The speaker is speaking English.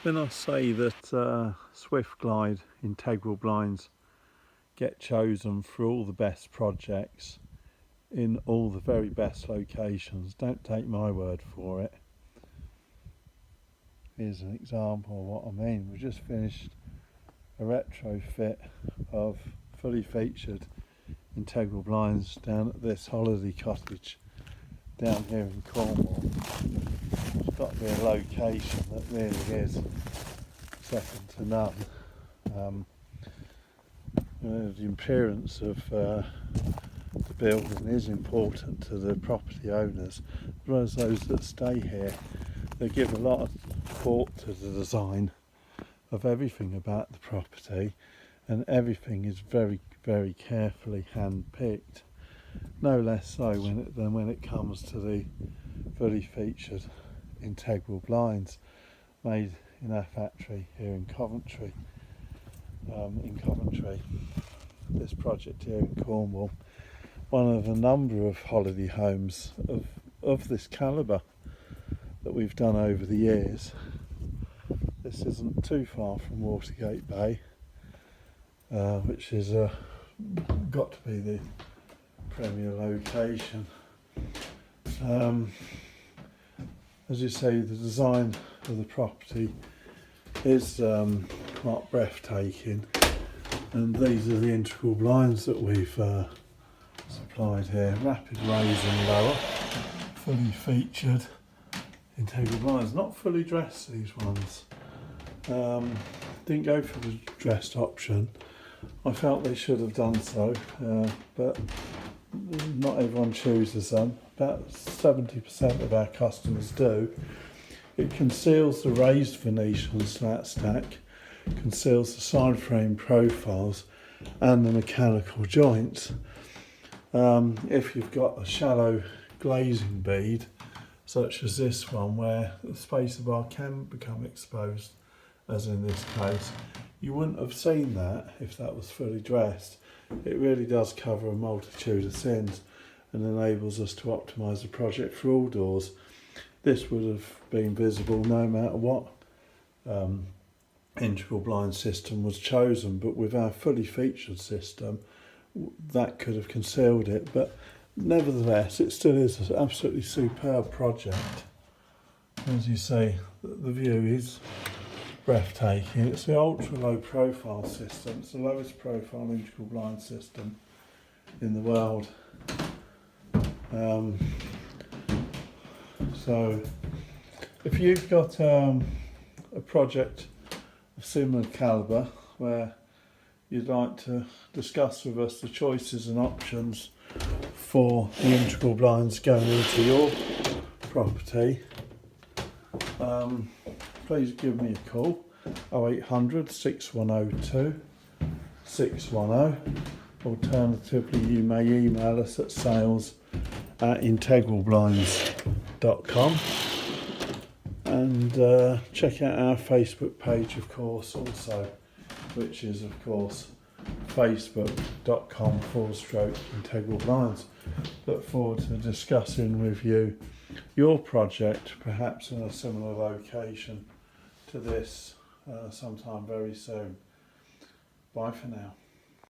When I say that SwiftGlide integral blinds get chosen for all the best projects in all the very best locations, don't take my word for it. Here's an example of what I mean. We've just finished a retrofit of fully featured integral blinds down at this Hoiliday Cottage down here in Cornwall. It's got to be a location that really is second to none. The appearance of the building is important to the property owners as well as those that stay here. They give a lot of thought to the design of everything about the property, and everything is very, very carefully hand-picked. No less so than when it comes to the fully featured integral blinds made in our factory here in Coventry. This project here in Cornwall, one of a number of holiday homes of this calibre that we've done over the years. This isn't too far from Watergate Bay, which is got to be the premier location. As you say, the design of the property is quite breathtaking, and these are the integral blinds that we've supplied here. Rapid raise and lower, fully featured integral blinds, not fully dressed these ones. Didn't go for the dressed option. I felt they should have done so, but not everyone chooses them. About 70% of our customers do. It conceals the raised Venetian slat stack, conceals the side frame profiles and the mechanical joints. If you've got a shallow glazing bead, such as this one, where the spacer bar can become exposed, as in this case, you wouldn't have seen that if that was fully dressed. It really does cover a multitude of sins and enables us to optimise the project for all doors. This would have been visible no matter what integral blind system was chosen, but with our fully featured system that could have concealed it. But nevertheless, it still is an absolutely superb project. As you say, the view is breathtaking. It's the ultra low profile system. It's the lowest profile integral blind system in the world. So if you've got a project of similar calibre where you'd like to discuss with us the choices and options for the integral blinds going into your property, please give me a call, 0800 6102 610. Alternatively, you may email us at sales@integralblinds.com, and check out our Facebook page, of course, also, which is, of course, facebook.com/integralblinds. Look forward to discussing with you your project, perhaps in a similar location to this, sometime very soon. Bye for now.